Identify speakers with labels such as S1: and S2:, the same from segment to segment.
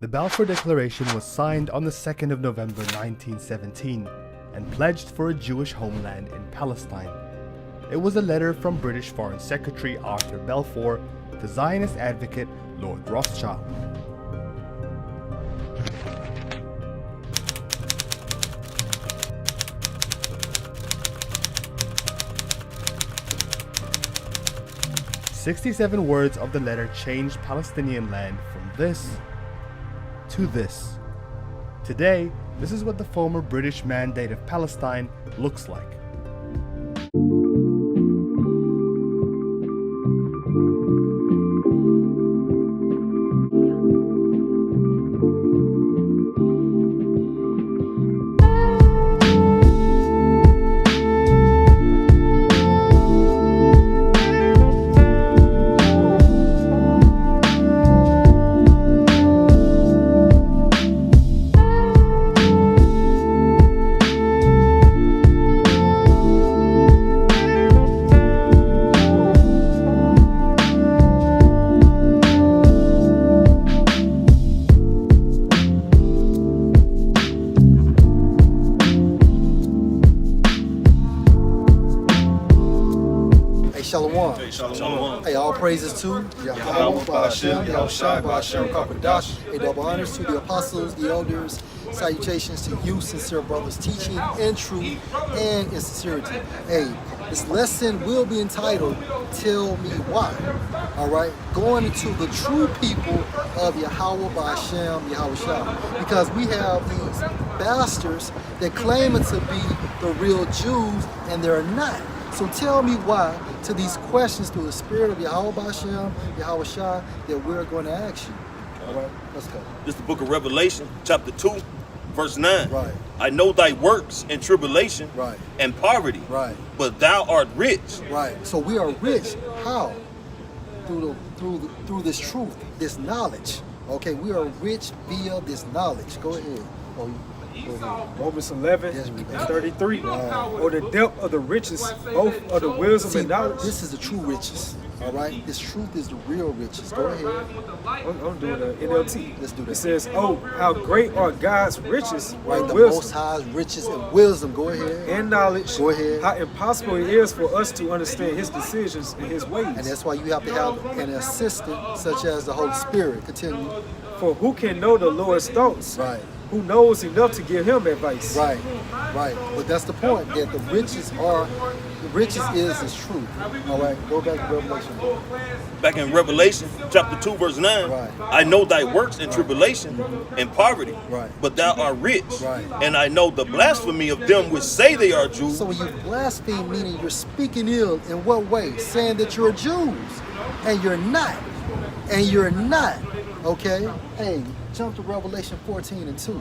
S1: The Balfour Declaration was signed on the 2nd of November 1917 and pledged for a Jewish homeland in Palestine. It was a letter from British Foreign Secretary Arthur Balfour to Zionist advocate Lord Rothschild. "67 words of the letter changed Palestinian land from this to this. Today, this is what the former British Mandate of Palestine looks like.
S2: Shalom.
S3: Hey, shalom.
S2: Hey, all praises to Yahweh, Ba'ashem, Yahushua, Ba'ashem, Kakadash. Hey, double honors to the apostles, the elders. Salutations to you, sincere brothers, teaching in truth and in sincerity. Hey, this lesson will be entitled, Tell Me Why. All right, going into the true people of Yahweh, Ba'ashem, Yahushua. Because we have these bastards that claim to be the real Jews and they're not. So tell me why to these questions through the spirit of Yahweh Ba'ashem, Yahweh Shai, that we're going to ask you. All right, let's go.
S3: This is the book of Revelation, chapter 2, verse 9.
S2: Right.
S3: I know thy works and tribulation
S2: Right.
S3: and poverty,
S2: Right.
S3: but thou art rich.
S2: Right. So we are rich. How? Through this truth, this knowledge. Okay, we are rich via this knowledge. Go ahead. Oh, go ahead.
S4: Romans 11
S2: Yes, we
S4: and
S2: got it.
S4: 33.
S2: Wow.
S4: Or the depth of the riches, both of the wisdom
S2: See,
S4: and knowledge.
S2: this is the true riches. All right, this truth is the real riches. Go ahead.
S4: I'm doing the NLT.
S2: Let's do
S4: It
S2: this.
S4: says, oh, how great are God's riches
S2: Right,
S4: and
S2: the Most
S4: wisdom
S2: High's riches and wisdom. Go ahead.
S4: and knowledge.
S2: Go ahead.
S4: How impossible it is for us to understand his decisions and his ways.
S2: And that's why you have to have an assistant such as the Holy Spirit. Continue.
S4: For who can know the Lord's thoughts?
S2: Right.
S4: Who knows enough to give him advice?
S2: Right, right. But that's the point, that the riches is his truth. All right, go back to Revelation.
S3: Back in Revelation, chapter 2, verse 9.
S2: Right.
S3: I know thy works and tribulation and poverty,
S2: Right.
S3: but thou art rich.
S2: Right.
S3: And I know the blasphemy of them which say they are Jews.
S2: So when you blaspheme, meaning you're speaking ill, in what way? Saying that you're Jews, and you're not. And you're not, okay? Hey, jump to Revelation 14 and 2.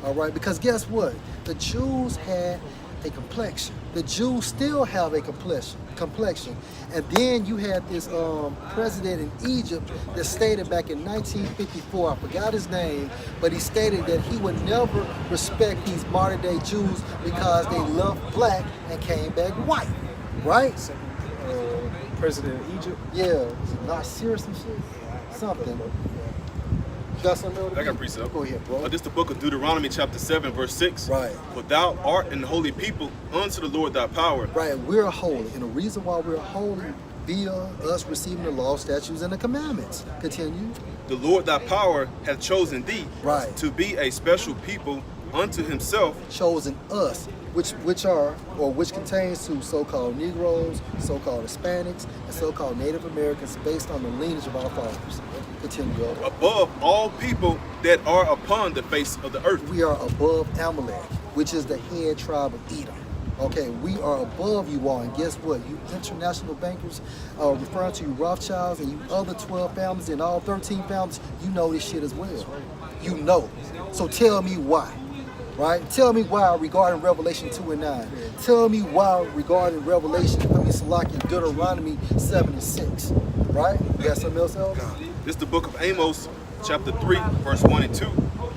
S2: All right, because guess what? The Jews had a complexion. The Jews still have a complexion. And then you had this president in Egypt that stated back in 1954, I forgot his name, but he stated that he would never respect these modern day Jews because they left black and came back white, right?
S4: President of Egypt.
S2: Yeah, not serious and shit, something. You got something else?
S5: I got a precept.
S2: Go ahead, bro.
S5: This is the book of Deuteronomy, chapter 7, verse 6.
S2: Right.
S5: For thou art an holy people unto the Lord thy power.
S2: Right, we're holy, and the reason why we're holy via us receiving the law, statutes, and the commandments. Continue.
S5: The Lord thy power hath chosen thee
S2: Right.
S5: to be a special people unto himself.
S2: Chosen us, which contains to so-called Negroes, so-called Hispanics, and so-called Native Americans based on the lineage of our fathers. Continue, brother.
S5: Above all people that are upon the face of the earth.
S2: We are above Amalek, which is the head tribe of Edom. Okay, we are above you all, and guess what? You international bankers, referring to you Rothschilds and you other 12 families and all 13 families, you know this shit as well. You know. So tell me why. Right? Tell me why regarding Revelation 2 and 9. Tell me why regarding Deuteronomy 7 and 6. Right? You got something else?
S5: This is the book of Amos, chapter 3, verse 1 and 2.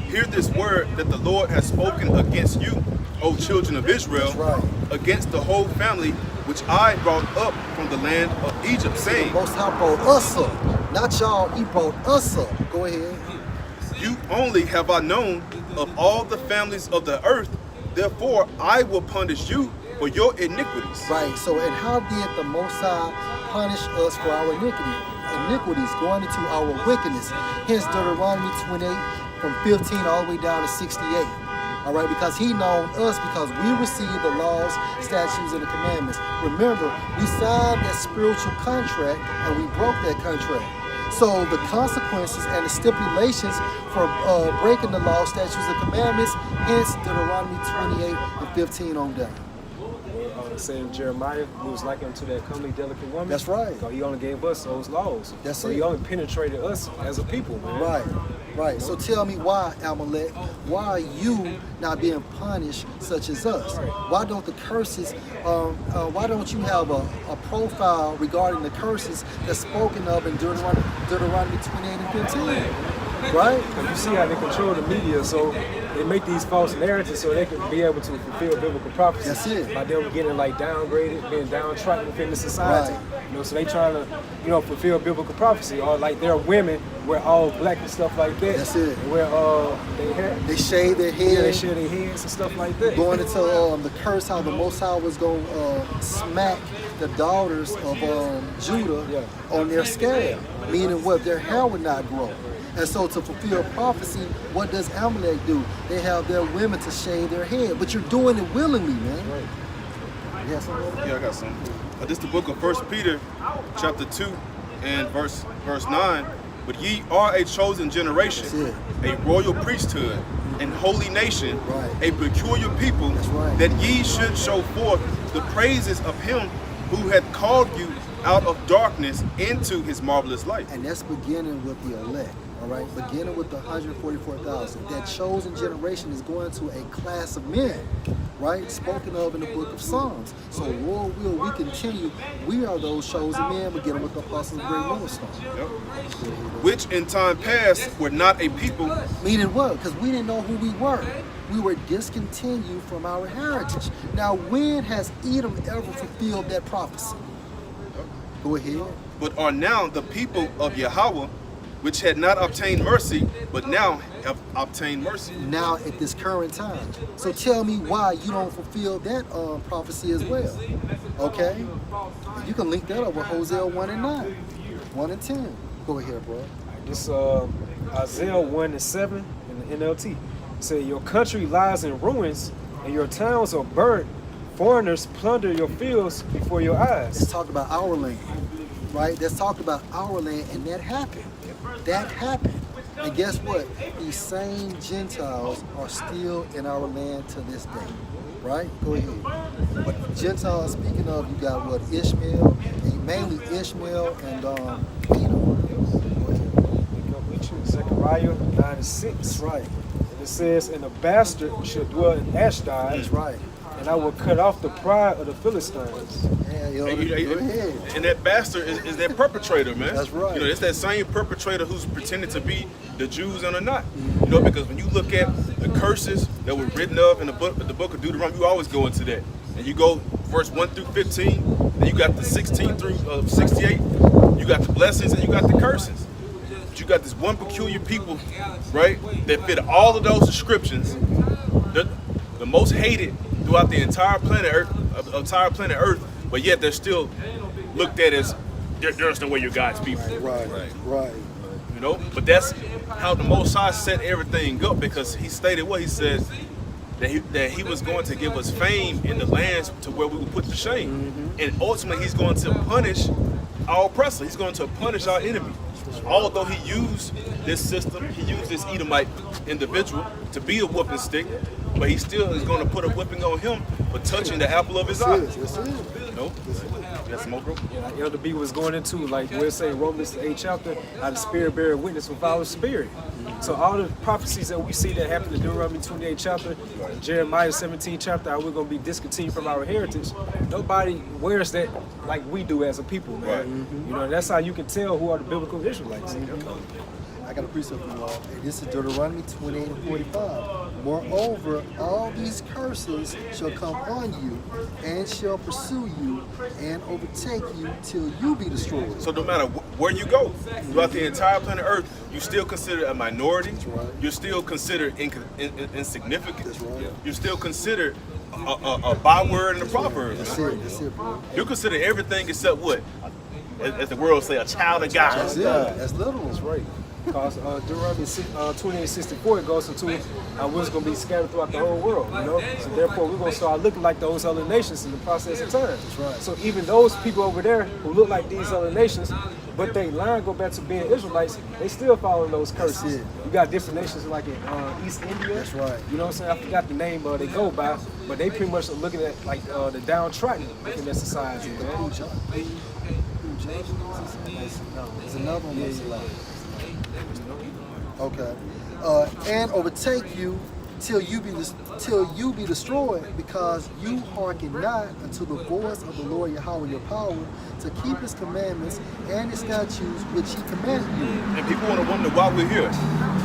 S5: Hear this word that the Lord has spoken against you, O children of Israel,
S2: That's right.
S5: against the whole family which I brought up from the land of Egypt, saying,
S2: The Most High brought us up. Not y'all, he brought us up. Go ahead.
S5: You only have I known of all the families of the earth. Therefore, I will punish you for your iniquities.
S2: Right. So, and how did the Most High punish us for our iniquities, going into our wickedness? Hence Deuteronomy 28 from 15 all the way down to 68. All right, because he known us because we received the laws, statutes, and the commandments. Remember, we signed that spiritual contract and we broke that contract. So the consequences and the stipulations for breaking the law, statutes, and commandments, hence Deuteronomy 28 and 15 on down.
S4: Saying Jeremiah, we was like unto that comely, delicate woman.
S2: That's right.
S4: So he only gave us those laws.
S2: That's
S4: so
S2: it.
S4: He only penetrated us as a people, man.
S2: Right, right. So tell me why, Amalek, why are you not being punished such as us? Why don't the curses, why don't you have a profile regarding the curses that's spoken of in Deuteronomy 28 and 15? Right?
S4: And you see how they control the media, so they make these false narratives so they can be able to fulfill biblical prophecy.
S2: That's it.
S4: By them getting like downgraded, being downtrodden within the society.
S2: Right.
S4: You know, so they trying to, you know, fulfill biblical prophecy. Or like their women wear all black and stuff like that.
S2: That's it.
S4: They wear they hair.
S2: They shave their head.
S4: Yeah, they shave their heads and stuff like that.
S2: Going into the curse, how the Most High was going to smack the daughters of Judah on their scale, meaning what, their hair would not grow. And so to fulfill prophecy, what does Amalek do? They have their women to shave their head, but you're doing it willingly, man.
S4: Right.
S2: You have something?
S5: Yeah, I got some. This is the book of 1 Peter, chapter 2, and verse 9. But ye are a chosen generation, a royal priesthood, and holy nation, a peculiar people, that ye should show forth the praises of him who hath called you out of darkness into his marvelous light.
S2: And that's beginning with the elect, all right? Beginning with the 144,000. That chosen generation is going to a class of men, right? Spoken of in the book of Psalms. So Lord will we continue. We are those chosen men, beginning with the apostles of great millstone.
S5: Yep. Which in time past were not a people.
S2: Meaning what? Because we didn't know who we were. We were discontinued from our heritage. Now, when has Edom ever fulfilled that prophecy? Go ahead.
S5: But are now the people of Yahweh, which had not obtained mercy, but now have obtained mercy.
S2: Now at this current time. So tell me why you don't fulfill that prophecy as well. Okay? You can link that up with Hosea 1 and 9, 1 and 10. Go ahead, bro.
S4: This Isaiah 1 and 7 in the NLT. It said, your country lies in ruins and your towns are burnt. Foreigners plunder your fields before your eyes.
S2: Let's talk about our land, right? Let's talk about our land, and that happened. That happened. And guess what? These same Gentiles are still in our land to this day, right? Go ahead. But Gentiles, speaking of, you got what? Ishmael, and mainly Ishmael and
S4: Zechariah 9 and 6.
S2: That's right.
S4: It says, and a bastard shall dwell in Ashdod.
S2: That's right.
S4: And I will cut off the pride of the Philistines.
S2: Yeah, yo, go ahead.
S5: And that bastard is that perpetrator, man.
S2: That's right.
S5: You know, it's that same perpetrator who's pretending to be the Jews and are not. You know, because when you look at the curses that were written of in the book of Deuteronomy, you always go into that. And you go verse 1 through 15, then you got the 16 through 68, you got the blessings and you got the curses. But you got this one peculiar people, right, that fit all of those descriptions. The most hated throughout the entire planet Earth, but yet they're still looked at as there's no way you're God's people.
S2: Right.
S5: You know, but that's how the Most High set everything up, because he stated what he said, that he was going to give us fame in the lands to where we would put to shame, and ultimately he's going to punish our oppressor. He's going to punish our enemy. Although he used this system, he used this Edomite individual to be a whooping stick, but he still is going to put a whipping on him for touching the apple of his eye. You know? You got some more, bro?
S4: Yeah, like Elder B was going into, like we're saying Romans the 8th chapter, how the spirit bear witness with our spirit. So all the prophecies that we see that happen in Deuteronomy 28 chapter, Jeremiah 17 chapter, how we're going to be discontinued from our heritage, nobody wears that like we do as a people, man.
S5: Right.
S4: You know, that's how you can tell who are the biblical Israelites.
S2: I got a precept for you all. This is Deuteronomy 28 and 45. Moreover, all these curses shall come on you and shall pursue you and overtake you till you be destroyed.
S5: So no matter where you go throughout the entire planet Earth, you still considered a minority.
S2: right.
S5: You're still considered insignificant.
S2: That's right.
S5: You're still considered a byword and a proverb.
S2: That's it, bro.
S5: You're considered everything except what, as the world say, a child of God.
S2: That's it. That's literal.
S4: That's right. Because Deuteronomy 28:64 it goes into what's going to be scattered throughout the whole world, you know. So therefore, we're going to start looking like those other nations in the process of time.
S2: That's right.
S4: So even those people over there who look like these other nations, but they line go back to being Israelites, they still following those curses.
S2: That's it.
S4: You got different nations like in East India.
S2: That's right.
S4: You know what I'm saying? I forgot the name they go by, but they pretty much are looking at like the downtrodden in their society, man.
S2: There's another one that's like. Okay. And overtake you till you be destroyed, because you hearken not unto the voice of the Lord Yahweh your power, to keep his commandments and his statutes which he commanded you.
S5: And people want to wonder why we're here.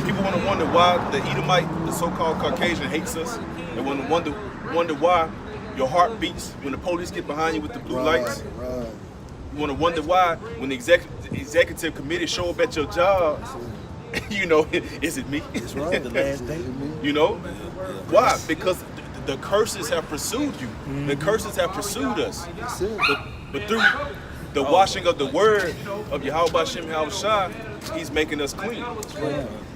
S5: People want to wonder why the Edomite, the so-called Caucasian, hates us. They want to wonder why your heart beats when the police get behind you with the blue lights.
S2: Right.
S5: You want to wonder why when the executive committee show up at your job, you know, is it me?
S2: That's right.
S1: The last day.
S5: You know? Why? Because the curses have pursued you. The curses have pursued us.
S2: That's it.
S5: But through the washing of the word of Yahweh Bashem Yahushua, he's making us clean.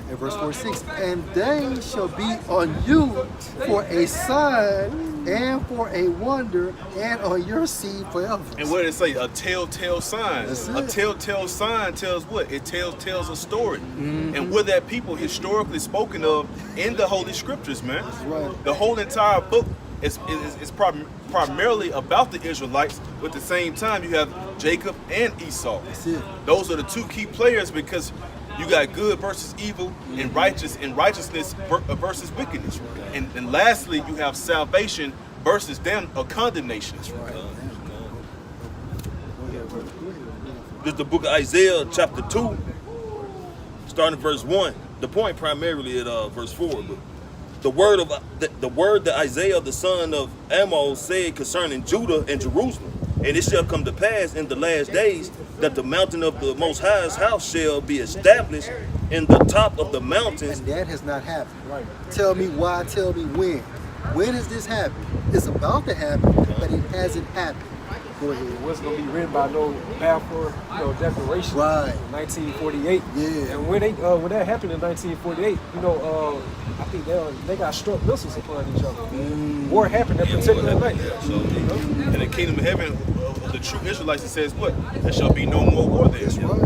S2: In verse 46, and they shall be on you for a sign and for a wonder, and on your seed forever.
S5: And what did it say? A telltale sign.
S2: That's
S5: A
S2: it.
S5: telltale sign tells what? It tells a story. And we're that people historically spoken of in the Holy Scriptures, man.
S2: That's right.
S5: The whole entire book is primarily about the Israelites, but at the same time you have Jacob and Esau.
S2: That's it.
S5: Those are the two key players, because you got good versus evil, and righteousness versus wickedness. And lastly, you have salvation versus condemnation.
S3: This is the book of Isaiah, chapter 2, starting at verse 1. The point primarily at verse 4. But the word that Isaiah, the son of Amos, said concerning Judah and Jerusalem. And it shall come to pass in the last days that the mountain of the Most High's house shall be established in the top of the mountains.
S2: And that has not happened. Right. Tell me why, tell me when. When has this happened? It's about to happen, but it hasn't happened. Go ahead.
S4: It wasn't going to be written by no Balfour Declaration
S2: Right.
S4: in 1948.
S2: Yeah.
S4: And when that happened in 1948, I think they got struck missiles upon each other. War happened that particular night.
S5: So, in the kingdom of heaven, the true Israelites, it says what? There shall be no more war there.
S2: That's right.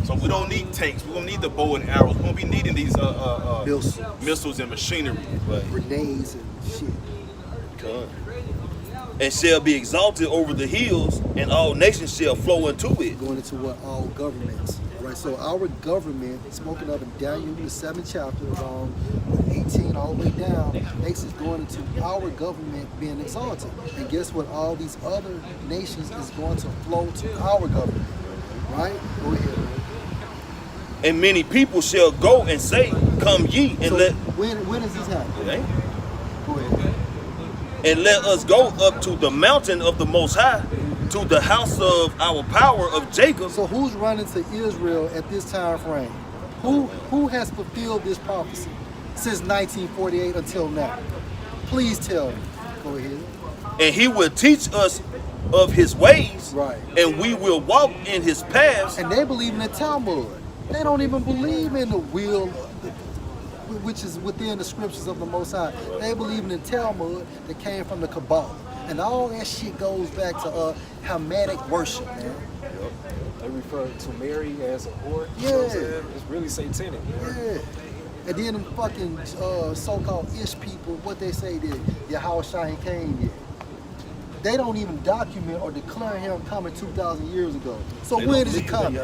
S5: So we don't need tanks. We don't need the bow and arrows. We won't be needing these missiles and machinery.
S2: Grenades and shit.
S3: And shall be exalted over the hills, and all nations shall flow into it.
S2: Going into what all governments. Right. So our government, spoken of in Daniel, the 7th chapter, around 18 all the way down, makes us going into our government being exalted. And guess what? All these other nations is going to flow to our government. Right? Go ahead.
S3: And many people shall go and say, come ye, and
S2: So when does this happen? Go ahead.
S3: and let us go up to the mountain of the Most High, to the house of our power of Jacob.
S2: So who's running to Israel at this time frame? Who has fulfilled this prophecy since 1948 until now? Please tell me. Go ahead.
S3: And he will teach us of his ways,
S2: Right.
S3: and we will walk in his paths.
S2: And they believe in the Talmud. They don't even believe in the will, which is within the scriptures of the Most High. They believe in the Talmud that came from the Kabbalah. And all that shit goes back to Hamitic worship, man.
S4: They refer to Mary as a whore.
S2: Yeah.
S4: You know what I'm saying? It's really satanic.
S2: Yeah. And then them fucking so-called Ish people, what they say that Yahushua ain't came yet. They don't even document or declare him coming 2,000 years ago. So when is he coming?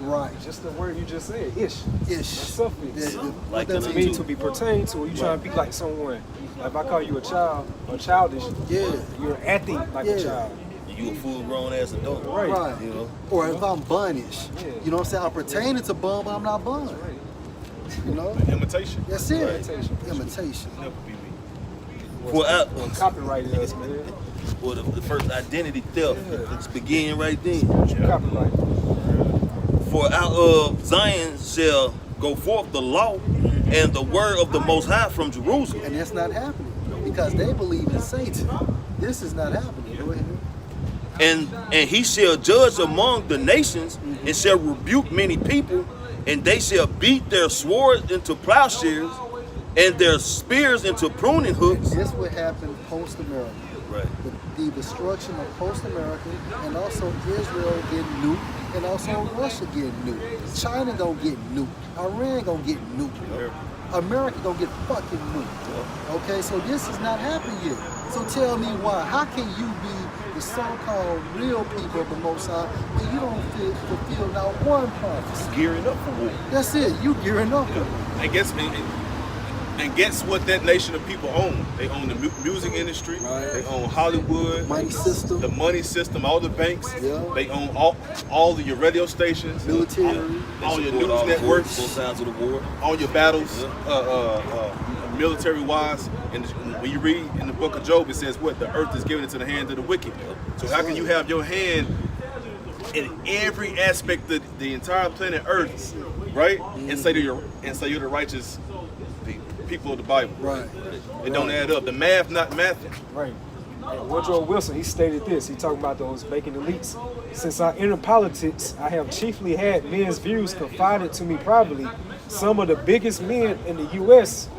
S2: Right.
S4: Just the word you just said, ish.
S2: Ish.
S4: A suffix.
S3: Like
S2: what
S3: the
S2: that
S4: Mean
S2: means?
S4: to be pertained to, or you trying to be like someone. Like if I call you a child or childish,
S2: Yeah.
S4: you're acting like
S2: Yeah.
S4: a child.
S3: You a full grown ass adult.
S4: Right.
S2: Right.
S3: You know?
S2: Or if I'm bunnish.
S4: Yeah.
S2: You know what I'm saying? I'm pertaining to bun, but I'm not bun. You know?
S5: Imitation.
S2: That's it.
S4: Imitation.
S2: Imitation.
S5: Never be me.
S3: Well,
S4: Copyrighted us, man.
S3: the first identity theft, it's begin right then.
S4: Copyrighted.
S3: For out of Zion shall go forth the law and the word of the Most High from Jerusalem.
S2: And that's not happening because they believe in Satan. This is not happening. Go ahead.
S3: And he shall judge among the nations and shall rebuke many people, and they shall beat their swords into plowshares and their spears into pruning hooks.
S2: This would happen post-America.
S3: Right.
S2: The destruction of post-America, and also Israel getting nuked, and also Russia getting nuked. China gonna get nuked. Iran gonna get nuked. America gonna get fucking nuked. Okay, so this is not happening yet. So tell me why. How can you be the so-called real people of the Most High when you don't fulfill not one prophecy?
S3: Gearing up for war.
S2: That's it. You gearing up for it.
S5: And guess what that nation of people own? They own the music industry.
S2: Right.
S5: They own Hollywood.
S2: Money system.
S5: The money system, all the banks.
S2: Yeah.
S5: They own all of your radio stations.
S2: Military.
S5: All your
S3: Support
S5: news
S3: all
S5: networks.
S3: both sides of the war.
S5: All your battles, military-wise. And when you read in the book of Job, it says what? The earth is given into the hands of the wicked. So how can you have your hand in every aspect of the entire planet Earth, right? And say you're the righteous people of the Bible.
S2: Right.
S5: It don't add up. The math not mathing.
S4: Right. And Woodrow Wilson, he stated this. He talking about those vacant elites. Since I entered politics, I have chiefly had men's views confided to me privately. Some of the biggest men in the U.S.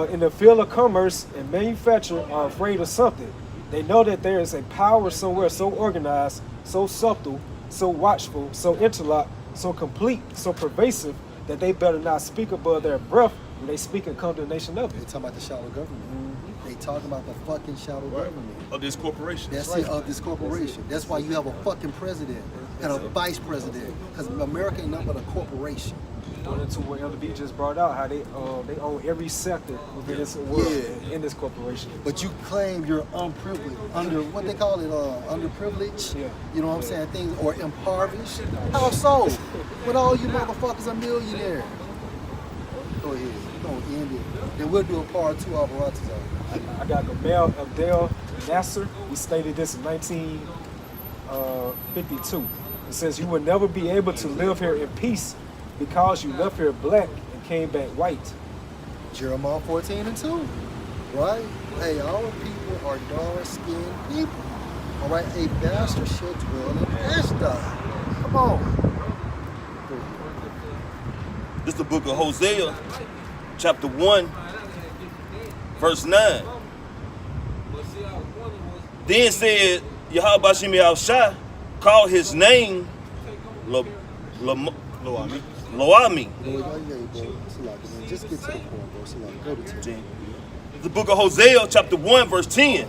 S4: In the field of commerce and manufacture are afraid of something. They know that there is a power somewhere so organized, so subtle, so watchful, so interlocked, so complete, so pervasive that they better not speak above their breath when they speak in condemnation of
S2: They
S4: it.
S2: talking about the shadow government. They talking about the fucking shadow government.
S5: Of this corporation.
S2: That's it, of this corporation. That's why you have a fucking president and a vice president. Because America ain't nothing but a corporation.
S4: Going into what Elder B just brought out, how they own every sector within this world, in this corporation.
S2: But you claim you're unprivileged, under what they call it, underprivileged.
S4: Yeah.
S2: You know what I'm saying? Things or impoverished. How so? When all you motherfuckers are millionaires. Go ahead. We're gonna end it. Then we'll do a part 2 of Baratazar.
S4: I got Gamal Abdel Nasser. He stated this in 1952. It says, "You will never be able to live here in peace because you left here black and came back white."
S2: Jeremiah 14:2. Right? Hey, our people are dark-skinned people. All right? A bastard should dwell in Ashdod. Come on.
S3: This is the book of Hosea, chapter 1, verse 9. Then said Yahweh Shem Yahushua, call his name Loami.
S2: Just get to the point, bro. Go to 10.
S3: The book of Hosea, chapter 1, verse 10.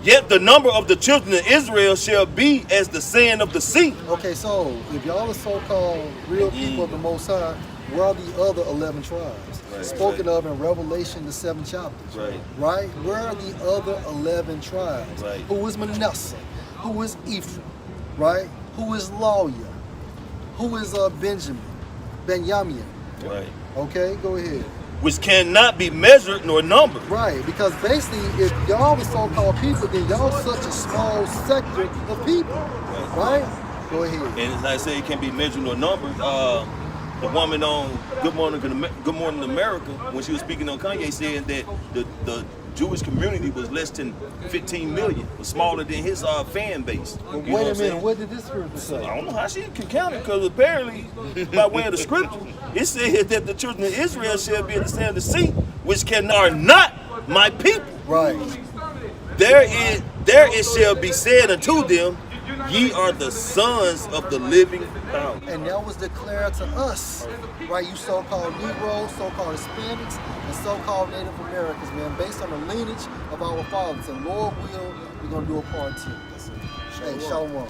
S3: Yet the number of the children of Israel shall be as the sand of the sea.
S2: Okay, so if y'all are so-called real people of the Most High, where are the other 11 tribes? Spoken of in Revelation, the 7 chapters. Right? Where are the other 11 tribes? Who is Manasseh? Who is Ephraim? Right? Who is Lawyer? Who is Benjamin?
S3: Right.
S2: Okay, go ahead.
S3: Which cannot be measured nor numbered.
S2: Right, because basically, if y'all the so-called people, then y'all such a small sector of people. Right? Go ahead.
S3: And as I say, it can be measured nor numbered. The woman on Good Morning America, when she was speaking on Kanye, said that the Jewish community was less than 15 million, was smaller than his fan base.
S2: Well, wait a minute, what did this scripture say?
S3: I don't know how she can count it, because apparently, by way of the scripture, it said that the children of Israel shall be in the sand of the sea, which are not my people.
S2: Right.
S3: There it shall be said unto them, ye are the sons of the living power.
S2: And that was declared to us, right? You so-called Negroes, so-called Hispanics, and so-called Native Americans, man, based on the lineage of our fathers. And Lord will, we're going to do a part 2. Hey, shalom.